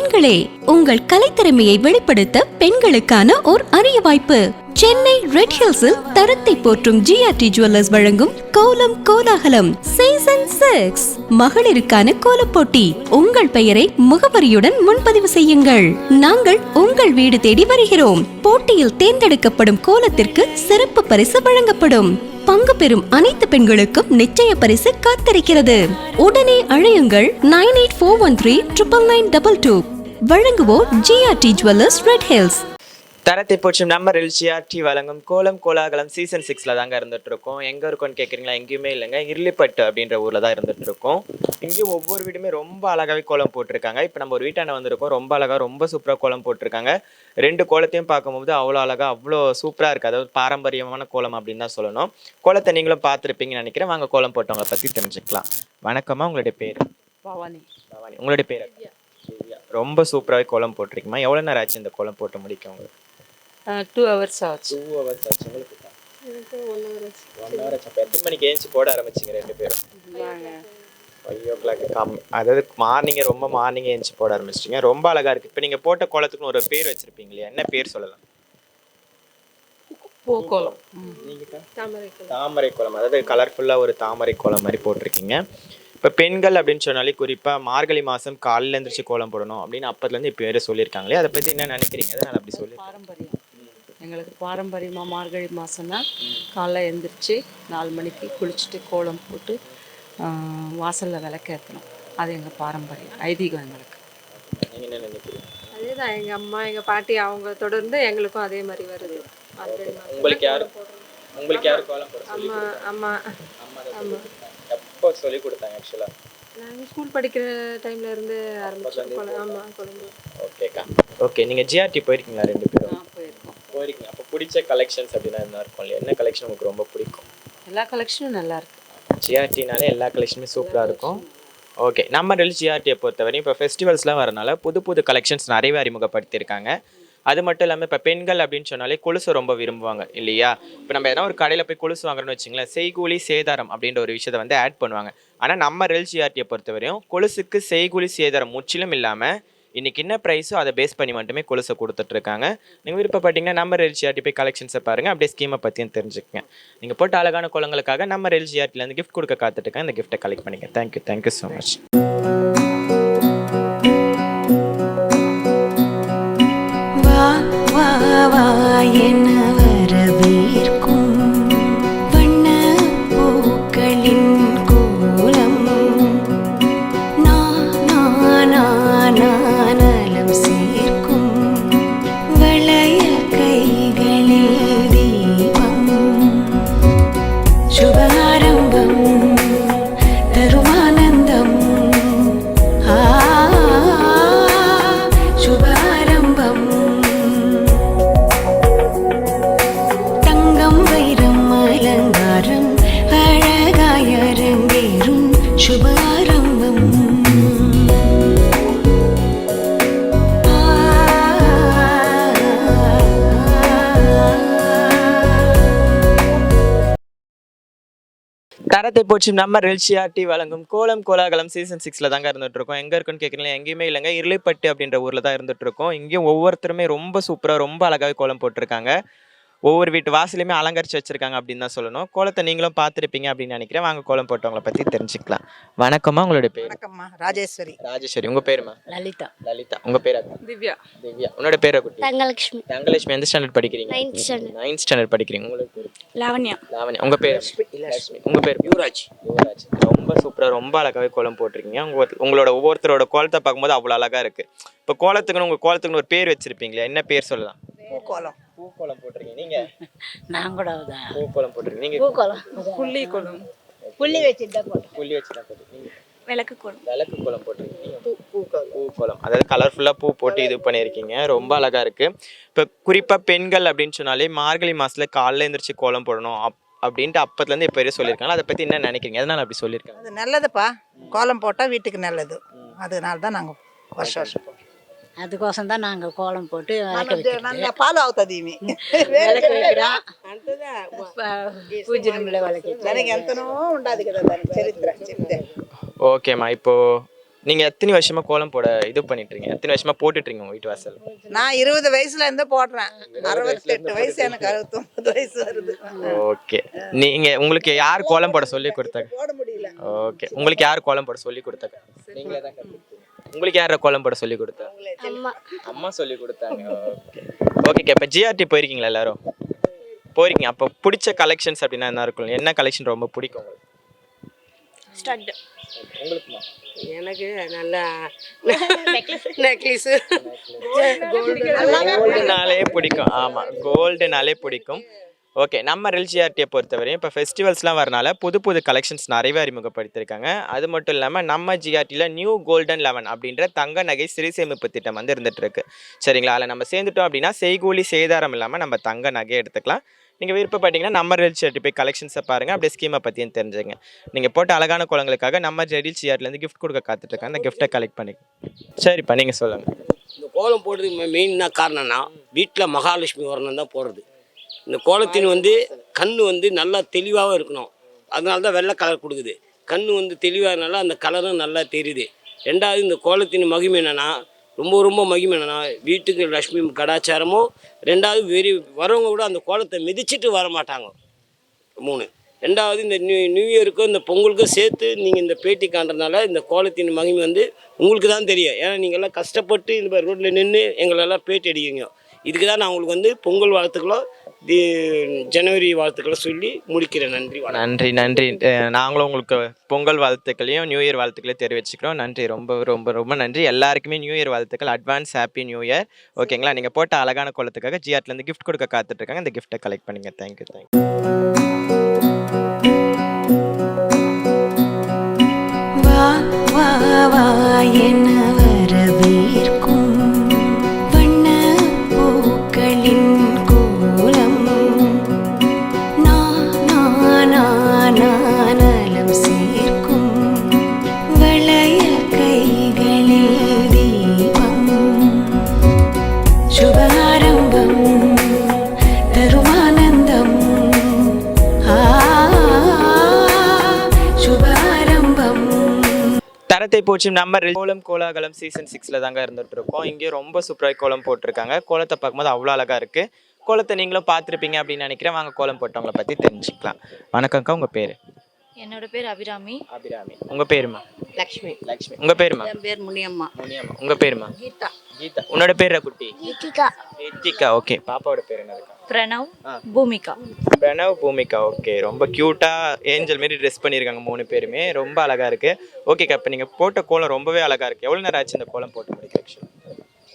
பெண்களே, உங்கள் கலைத்திறமையை வெளிப்படுத்த பெண்களுக்கான ஓர் அரிய வாய்ப்பு. சென்னை ரெட் ஹில்ஸில் தரத்தை போற்றும் ஜிஆர்டி ஜுவல்லர்ஸ் வழங்கும் கோலம் கோலாகலம் சீசன் 6 மகளிருக்கான கோலப் போட்டி. உங்கள் பெயரை முகவரியுடன் முன்பதிவு செய்யுங்கள். நாங்கள் உங்கள் வீடு தேடி வருகிறோம். போட்டியில் தேர்ந்தெடுக்கப்படும் கோலத்திற்கு சிறப்பு பரிசு வழங்கப்படும். பங்கு பெறும் அனைத்து பெண்களுக்கும் நிச்சய பரிசு காத்திருக்கிறது. உடனே அழையுங்கள் 9841399922. வழங்குவோர் ஜிஆர்டி ஜுவல்லர்ஸ் ரெட் ஹில்ஸ். தரத்தை போற்றும் நம்ம ஜிஆர்டி வழங்கும் கோலம் கோலாகலம் சீசன் 6ல தாங்க இருந்துட்டு இருக்கோம். எங்க இருக்கோன்னு கேட்குறீங்களா? எங்கேயுமே இல்லைங்க, இருளிப்பட்டு அப்படின்ற ஊர்ல தான் இருந்துட்டு இருக்கோம். இங்கேயும் ஒவ்வொரு வீடுமே ரொம்ப அழகாவே கோலம் போட்டிருக்காங்க. இப்போ நம்ம ஒரு வீட்டாண்ட வந்திருக்கோம். ரொம்ப அழகா ரொம்ப சூப்பராக கோலம் போட்டிருக்காங்க. ரெண்டு கோலத்தையும் பார்க்கும்போது அவ்வளோ அழகா அவ்வளோ சூப்பராக இருக்குது. அதாவது பாரம்பரியமான கோலம் அப்படின்னு தான் சொல்லணும். கோலத்தை நீங்களும் பார்த்துருப்பீங்கன்னு நினைக்கிறேன். வாங்க கோலம் போட்டவங்களை பற்றி தெரிஞ்சுக்கலாம். வணக்கம்மா, உங்களுடைய பேர்? பவானி. பவானி. உங்களுடைய பேர்? ரொம்ப சூப்பராகவே கோலம் போட்டிருக்குமா. எவ்வளோ நேரம் ஆச்சு இந்த கோலம் போட்டு முடிக்க உங்களுக்கு? 2 hours ஆச்சு. 2 hours ஆச்சு. உங்களுக்கு? எனக்கு 1 hour ஆச்சு. 1 hour ஆச்சு. அப்போ எத்தனை மணிக்கு ஏஞ்சி போட ஆரம்பிச்சிங்க ரெண்டு பேரும்? 5 o'clock. அதாவது மார்னிங்கே ரொம்ப மார்னிங்கே ஏஞ்சி போட ஆரம்பிச்சிட்டிங்க. ரொம்ப அழகா இருக்கு. இப்போ நீங்கள் போட்ட கோலத்துக்குன்னு ஒரு பேர் வச்சிருப்பீங்க இல்லையா? என்ன பேர் சொல்லலாம்? பூக்கோலம். தாமரை கோலம். அதாவது கலர்ஃபுல்லாக ஒரு தாமரை கோலம் மாதிரி போட்டிருக்கீங்க. இப்போ பெண்கள் அப்படின்னு சொன்னாலே குறிப்பாக மார்கழி மாதம் காலையில் எழுந்திரிச்சு கோலம் போடணும் அப்படின்னு அப்போதுலேருந்து இப்போ வேறு சொல்லியிருக்காங்களே, அதை பற்றி என்ன நினைக்கிறீங்க? அதனால் அப்படி சொல்லி பாரம்பரியம் எங்களுக்கு பாரம்பரியமாக மார்கழி மாதம்னா காலைல எழுந்திரிச்சு 4 மணிக்கு குளிச்சுட்டு கோலம் போட்டு வாசலில் விளக்கேற்றணும். அது எங்கள் பாரம்பரியம், ஐதீகம் எங்களுக்கு. நீங்கள் என்ன நினைக்கிறீங்க? அதே தான் எங்கள் அம்மா எங்கள் பாட்டி அவங்க தொடர்ந்து எங்களுக்கும் அதே மாதிரி வருது. உங்களுக்கு யார் கோலம் போட? அம்மா அம்மா அம்மா எப்போ சொல்லி கொடுத்தாங்க? ஆக்சுவலாக நாங்கள் ஸ்கூல் படிக்கிற டைம்ல இருந்து ஆரம்பிச்சோம். ஆமாம், கொழம்பு. ஓகேக்கா. ஓகே, நீங்கள் ஜிஆர்டி போயிருக்கீங்களா? ரெண்டு பேரும் போயிருக்கீங்க. அப்போ பிடிச்ச கலெக்ஷன்ஸ் அப்படின்னா என்ன இருக்கும் இல்லையா? என்ன கலெக்ஷன் உங்களுக்கு ரொம்ப பிடிக்கும்? எல்லா கலெக்ஷனும் நல்லா இருக்கு. ஜிஆர்டினாலே எல்லா கலெக்ஷனுமே சூப்பராக இருக்கும். ஓகே, நம்ம ஜிஆர்டியை பொறுத்தவரையும் இப்போ ஃபெஸ்டிவல்ஸ்லாம் வரனால புது புது கலெக்ஷன்ஸ் நிறையவே அறிமுகப்படுத்தியிருக்காங்க. அது மட்டும் இல்லாமல் இப்போ பெண்கள் அப்படின்னு சொன்னாலே கொலுசு ரொம்ப விரும்புவாங்க இல்லையா? இப்போ நம்ம எதனா ஒரு கடையில் போய் கொலுசு வாங்குறோன்னு வச்சுங்களேன், செய்கூலி சேதாரம் அப்படின்ற ஒரு விஷயத்தை வந்து ஆட் பண்ணுவாங்க. ஆனால் நம்ம ஜிஆர்டியை பொறுத்தவரையும் கொலுசுக்கு செய்கூலி சேதாரம் முற்றிலும் இல்லாமல் இன்றைக்கி என்ன ப்ரைஸோ அதை பேஸ் பண்ணி மட்டுமே கொலுசை கொடுத்துட்ருக்காங்க. நீங்கள் விருப்பப்பட்டீங்கன்னா நம்ம ஜிஆர்டி போய் கலெக்ஷன்ஸை பாருங்கள், அப்படியே ஸ்கீமை பற்றியும் தெரிஞ்சுக்கங்க. நீங்கள் போட்ட அழகான கோலங்களுக்காக நம்ம ஜிஆர்டிலேருந்து கிஃப்ட் கொடுக்க காத்துட்ருக்கேன். இந்த கிஃப்ட்டை கலெக்ட் பண்ணிங்க. Thank you so much. என்ன வரவேற்கும் வண்ண பூக்களின் கோலம், நானம் சேர்க்கும் வளையல் கைகளில் தீபம், சுபாரம்பம் தருமானந்தம், சுபாரம்பம். சுபாரம்பம். தரத்தை போச்சு நம்ம ஜிஆர்டி வழங்கும் கோலம் கோலாகலம் சீசன் 6ல தாங்க இருந்துட்டு இருக்கோம். எங்க இருக்குன்னு கேட்குறீங்களா? எங்கேயுமே இல்லைங்க, இருளிப்பட்டு அப்படின்ற ஊர்ல தான் இருந்துட்டு இருக்கோம். இங்கேயும் ஒவ்வொருத்தருமே ரொம்ப சூப்பராக ரொம்ப அழகாவே கோலம் போட்டிருக்காங்க. ஒவ்வொரு வீட்டு வாசலையுமே அலங்கரிச்சு வச்சிருக்காங்க அப்படின்னு தான் சொல்லணும். கோலத்தை நீங்களும் பார்த்துருப்பீங்க அப்படின்னு நினைக்கிறேன். வாங்க கோலம் போட்டவங்களை பற்றி தெரிஞ்சுக்கலாம். வணக்கம்மா, உங்களுடைய பேர்? வணக்கம்மா, ராஜேஸ்வரி. ராஜேஸ்வரி. உங்க பேருமா? லலிதா. லலிதா. உங்க பேர்? திவ்யா. திவ்யா. உன்னோட பேர்? தங்கலட்சுமி. தங்கலட்சுமி. எந்த ஸ்டாண்டர்ட் படிக்கிறீங்க? 9th ஸ்டாண்டர்ட் படிக்கிறீங்க. உங்களுக்கு பேர்? லாவண்யா. லாவண்யா. உங்க பேர்? லட்சுமி. உங்க பேர்? யுவராஜ். யுவராஜ். ரொம்ப சூப்பராக ரொம்ப அழகாவே கோலம் போட்டிருக்கீங்க. உங்களோட ஒவ்வொருத்தரோட கோலத்தை பார்க்கும்போது அவ்வளோ அழகா இருக்கு. இப்போ கோலத்துக்குன்னு உங்க கோலத்துக்குன்னு ஒரு பேர் வச்சிருப்பீங்களா? என்ன பேர் சொல்லலாம்? பூக்கோலம். பூக்கோலம் போட்டிருக்கீங்க. நீங்க? நான் கூட பூக்கோலம் போட்டிருக்கீங்க. நீங்க? பூக்கோலம். புள்ளி கோலம். புள்ளி வச்சு தான் போட்டோம். புள்ளி வச்சு தான் போட்டிருக்கீங்க. விளக்கு கோலம். விளக்கு கோலம் போட்டிருக்கீங்க. பூக்கோலம். அதாவது கலர்ஃபுல்லாக பூ போட்டு இது பண்ணியிருக்கீங்க. ரொம்ப அழகா இருக்கு. இப்போ குறிப்பாக பெண்கள் அப்படின்னு சொன்னாலே மார்கழி மாசத்துல காலைல எழுந்திரிச்சு கோலம் போடணும் அப்படின்ட்டு அப்பத்துலேருந்து இப்போ வரையும் சொல்லியிருக்காங்க. அதை பற்றி என்ன நினைக்கிறீங்க? அதனால அப்படி சொல்லியிருக்காங்க. அது நல்லதுப்பா, கோலம் போட்டால் வீட்டுக்கு நல்லது. அதனால தான் நாங்கள் வருஷம் வருஷம் போட்டோம். அதுக்கோசம் தான் நாங்கள் கோலம் போட்டு நாங்கள் பால் ஆகுத்ததீமே விளக்கு வைக்கிறோம். பூஜை ரூமில் விளக்கு ನನಗೆ ಅಂತನೂ ಉಂಟಾದಿ కదా చరిత్ర చెప్తే. ஓகேம்மா. இப்போது நீங்கள் எத்தனை வருஷமாக கோலம் போட இது பண்ணிட்டுருங்க, எத்தனை வருஷமாக போட்டுட்ருங்க உங்கள் வீட்டு வாசல்? நான் 20 வயசுல இருந்து போடுறேன். 68 வயசு, எனக்கு 69 வயசு வருது. ஓகே. உங்களுக்கு யார் கோலம் போட சொல்லி கொடுத்தாங்க? போட முடியல. ஓகே. உங்களுக்கு யார் கோலம் போட சொல்லி கொடுத்தாங்க? நீங்களே தான் கற்றுக்கிட்டீங்க. உங்களுக்கு யார் கோலம் போட சொல்லி கொடுத்தா? அம்மா சொல்லி கொடுத்தாங்க. ஓகே ஓகேக்கா. இப்போ ஜிஆர்டி போயிருக்கீங்களா எல்லாரும்? போயிருக்கீங்க. அப்போ பிடிச்ச கலெக்ஷன்ஸ் அப்படின்னா என்ன இருக்கும்? என்ன கலெக்ஷன் ரொம்ப பிடிக்கும் உங்களுக்கு? ஸ்டட். உங்களுக்குமா? எனக்கு நல்லா நெக்லஸு கோல்டுனாலே பிடிக்கும். ஆமாம், கோல்டுனாலே பிடிக்கும். ஓகே. நம்ம ரில்ஜிஆர்டியை பொறுத்தவரையும் இப்போ ஃபெஸ்டிவல்ஸ்லாம் வரனால புது புது கலெக்ஷன்ஸ் நிறையவே அறிமுகப்படுத்தியிருக்காங்க. அது மட்டும் இல்லாமல் நம்ம ஜிஆர்டியில் நியூ கோல்டன் 11 அப்படின்ற தங்க நகை சிறு சேமிப்பு திட்டம் வந்து இருந்துட்டு இருக்கு. சரிங்களா? அதில் நம்ம சேர்ந்துட்டோம் அப்படின்னா செய்கூலி சேதாரம் இல்லாமல் நம்ம தங்க நகையை எடுத்துக்கலாம். நீங்கள் விருப்பப்பட்டீங்கன்னா நம்ம ரில்ஜிஆர்டி போய் கலெக்ஷன்ஸை பாருங்கள், அப்படியே ஸ்கீமை பற்றியும் தெரிஞ்சுங்க. நீங்கள் போட்ட அழகான குளங்களுக்காக நம்ம ரில்ஜிஆர்டிலேருந்து கிஃப்ட் கொடுக்க காத்துட்ருக்காங்க. அந்த கிஃப்ட்டை கலெக்ட் பண்ணிக்கலாம். சரிப்பா, நீங்கள் சொல்லுங்கள். இந்த கோலம் போடுறதுக்கு மெயின்னா காரணம்னா வீட்டில் மகாலட்சுமி வரணும் தான் போடுறது. இந்த கோலத்தின் கண் நல்லா தெளிவாகவும் இருக்கணும். அதனால தான் வெள்ளை கலர் கொடுக்குது. கண் தெளிவாகனால அந்த கலரும் நல்லா தெரியுது. ரெண்டாவது இந்த கோலத்தின் மகிமை என்னென்னா, ரொம்ப மகிமை என்னென்னா, வீட்டுக்கு லட்சுமி கடாச்சாரமும். ரெண்டாவது வரவங்க கூட அந்த கோலத்தை மிதிச்சிட்டு வர மாட்டாங்க. 3. ரெண்டாவது இந்த நியூ இயருக்கும் இந்த பொங்கலுக்கும் சேர்த்து நீங்கள் இந்த பேட்டி காண்றதுனால இந்த கோலத்தின் மகிமை உங்களுக்கு தான் தெரியும். ஏன்னா நீங்கள்லாம் கஷ்டப்பட்டு இந்த ரோட்டில் நின்று எங்களெல்லாம் பேட்டி அடிக்கிறீங்க. இதுக்கு தான் நான் உங்களுக்கு பொங்கல் வாழ்த்துக்களோ ஜனவரி வாழ்த்துக்களை சொல்லி முடிக்கிறேன். நன்றி. நன்றி. நாங்களும் உங்களுக்கு பொங்கல் வாழ்த்துக்களையும் நியூ இயர் வாழ்த்துக்களையும் தெரிவிச்சுக்கிறோம். நன்றி. ரொம்ப நன்றி. எல்லாருக்குமே நியூ இயர் வாழ்த்துக்கள். Advance happy new year. ஓகேங்களா? நீங்கள் போட்ட அழகான கோலத்துக்காக ஜிஆர்டிலேருந்து கிஃப்ட் கொடுக்க காத்துட்ருக்காங்க. இந்த கிஃப்ட்டை கலெக்ட் பண்ணிங்க. தேங்க்யூ. என்ன வரவேற்கும் வண்ண பூக்களின் கோலம், நானம் சேர்க்கும் வளையல் கைகளில் தீபம், சுபாரம்பம் தருமானந்தம், சுபாரம்பம். தரத்தை போச்சும் நம்ம கோலம் கோலாகலம் சீசன் 6ல தாங்க இருந்துட்டு இருக்கோம். இங்கேயும் ரொம்ப சூப்பராக கோலம் போட்டிருக்காங்க. கோலத்தை பார்க்கும்போது அவ்வளோ அழகா இருக்கு. கோலத்தை நீங்களும் பார்த்துருப்பீங்க அப்படின்னு நினைக்கிறேன். வாங்க கோலம் போட்டவங்களை பற்றி தெரிஞ்சுக்கலாம். வணக்கம்க்கா, உங்கள் பேர்? என்னோட பேர் அபிராமி. உங்கள் பேருமா? லக்ஷ்மி. உங்கள் பேருமா? என் பேர் முனியம்மா. உங்கள் பேருமா? கீதா. உன்னோட பேர் குட்டி? இத்திகா. ஓகே. பாப்பாவோட பேர் என்னதுக்கா? பிரணவ். பூமிகா. பிரணவ், பூமிகா. ஓகே. ரொம்ப க்யூட்டாக ஏஞ்சல் மாரி ட்ரெஸ் பண்ணியிருக்காங்க 3 பேருமே. ரொம்ப அழகாக இருக்குது. ஓகேக்கா. இப்போ நீங்கள் போட்ட கோலம் ரொம்பவே அழகாக இருக்குது. எவ்வளோ நேரம் ஆச்சு இந்த கோலம் போட்டு முடிக்க? ஆக்சுவலாக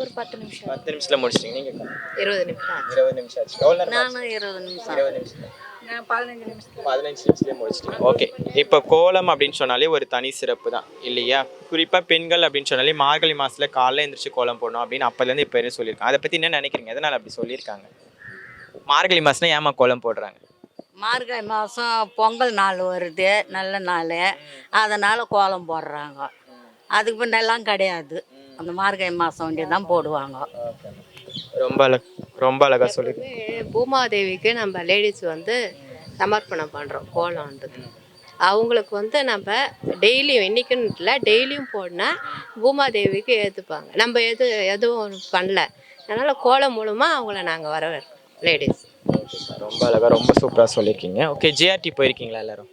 ஒரு 10 நிமிஷம். 10 நிமிஷத்தில் முடிச்சிட்டிங்க. நீங்கள் 20 நிமிஷம். 20 நிமிஷம் ஆச்சு. எவ்வளோ நேரம்? நானும் 20 நிமிஷம். 20 நிமிஷம். நான் 15 நிமிஷம். 15 நிமிஷத்துலேயே முடிச்சிட்டிங்க. ஓகே. இப்போ கோலம் அப்படின்னு சொன்னாலே ஒரு தனி சிறப்பு தான் இல்லையா? குறிப்பாக பெண்கள் அப்படின்னு சொன்னாலே மார்கழி மாதத்தில் காலைல எழுந்திரிச்சு கோலம் போடணும் அப்படின்னு அப்போலேருந்து இப்போ வரையும் சொல்லியிருக்காங்க. அதை பற்றி என்ன நினைக்கிறீங்க? எதனால் அப்படி சொல்லியிருக்காங்க? மார்கழி மாதம்னா ஏமா கோலம் போடுறாங்க? மார்கழி மாதம் பொங்கல் நாள் வருது, நல்ல நாள். அதனால் கோலம் போடுறாங்க. அதுக்கு முன்னெல்லாம் கிடையாது. அந்த மார்கழி மாதம் வேண்டிய தான் போடுவாங்க. ரொம்ப அழகாக சொல்லி. பூமாதேவிக்கு நம்ம லேடிஸ் சமர்ப்பணம் பண்ணுறோம் கோலம்ன்றது. அவங்களுக்கு நம்ம டெய்லியும், இன்றைக்குன்னு இல்லை, டெய்லியும் போடனா பூமாதேவிக்கு ஏற்றுப்பாங்க. நம்ம எதுவும் பண்ணல, அதனால் கோலம் மூலமாக அவங்கள நாங்கள் வரவேற்கிறோம் லேடிஸ். ரொம்ப அழகாக ரொம்ப சூப்பராக சொல்லியிருக்கீங்க. ஓகே. ஜிஆர்டி போயிருக்கீங்களா எல்லாரும்?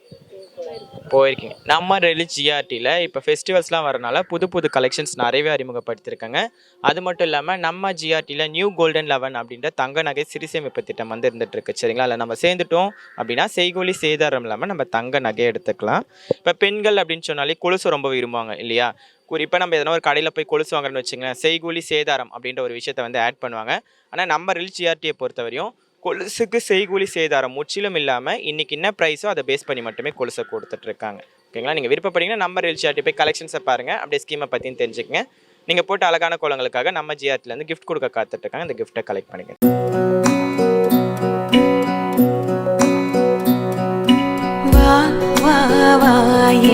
போயிருக்கீங்க. நம்ம ஜிஆர்டியில் இப்போ ஃபெஸ்டிவல்ஸ்லாம் வரனால புது புது கலெக்ஷன்ஸ் நிறையவே அறிமுகப்படுத்தியிருக்காங்க. அது மட்டும் இல்லாமல் நம்ம ஜிஆர்டியில் நியூ கோல்டன் 11 அப்படின்ற தங்க நகை சிறு சேமிப்பு திட்டம் இருந்துட்டு இருக்கு. சரிங்களா? அதில் நம்ம சேர்ந்துட்டோம் அப்படின்னா செய்கூலி சேதாரம் இல்லாமல் நம்ம தங்க நகையை எடுத்துக்கலாம். இப்போ பெண்கள் அப்படின்னு சொன்னாலே கொலுசு ரொம்ப விரும்புவாங்க இல்லையா? குறிப்பாக நம்ம எதனா ஒரு கடையில் போய் கொலுசு வாங்குறோன்னு வச்சுங்களேன், செய்கூலி சேதாரம் அப்படின்ற ஒரு விஷயத்தை ஆட் பண்ணுவாங்க. ஆனால் நம்ம ஜிஆர்டியை பொறுத்தவரையும் கொலுசுக்கு செய்கூலி சேதாரம் முற்றிலும் இல்லாமல் இன்றைக்கி என்ன ப்ரைஸோ அதை பேஸ் பண்ணி மட்டுமே கொலுசை கொடுத்துட்ருக்காங்க. ஓகேங்களா? நீங்கள் விருப்பப்பட்டீங்கன்னா நம்ம ஜிஆர்டி போய் கலெக்ஷன்ஸை பாருங்கள், அப்படியே ஸ்கீமை பற்றியும் தெரிஞ்சுக்கங்க. நீங்கள் போட்ட அழகான கோலங்களுக்காக நம்ம ஜிஆர்டிலேருந்து கிஃப்ட் கொடுக்க காத்துட்ருக்காங்க. இந்த கிஃப்ட்டை கலெக்ட் பண்ணிங்க.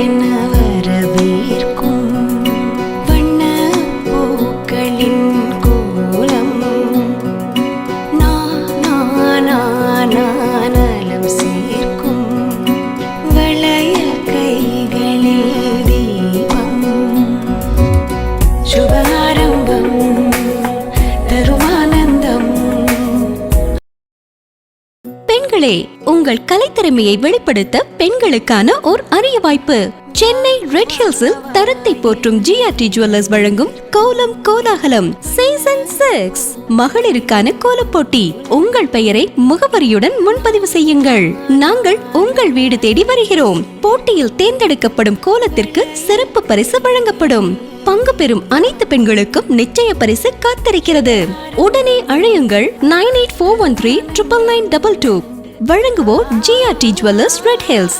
என்ன வரவேற்கும் வண்ண பூக்களின் கோலம், நானம் சேர்க்கும் வளையல் கைகளில் தீபம், பெண்களே, உங்கள் கலைத்திறமையை வெளிப்படுத்த பெண்களுக்கான ஓர் அரிய வாய்ப்பு. சென்னை ரெட் ஹில்ஸில் தரத்தை போற்றும் ஜிஆர்டி ஜுவல்லர்ஸ் வழங்கும் கோலம் கோலாகலம் சீசன் 6 மகளிருக்கான கோலப்போட்டி. உங்கள் பெயரை முகவரியுடன் முன்பதிவு செய்யுங்கள். நாங்கள் உங்கள் வீடு தேடி வருகிறோம். போட்டியில் தேர்ந்தெடுக்கப்படும் கோலத்திற்கு சிறப்பு பரிசு வழங்கப்படும். பங்கு பெறும் அனைத்து பெண்களுக்கும் நிச்சய பரிசு காத்திருக்கிறது. உடனே அழையுங்கள் 9841399922. வழங்குவோர் ஜிஆர்டி ஜுவல்லர்ஸ் ரெட் ஹில்ஸ்.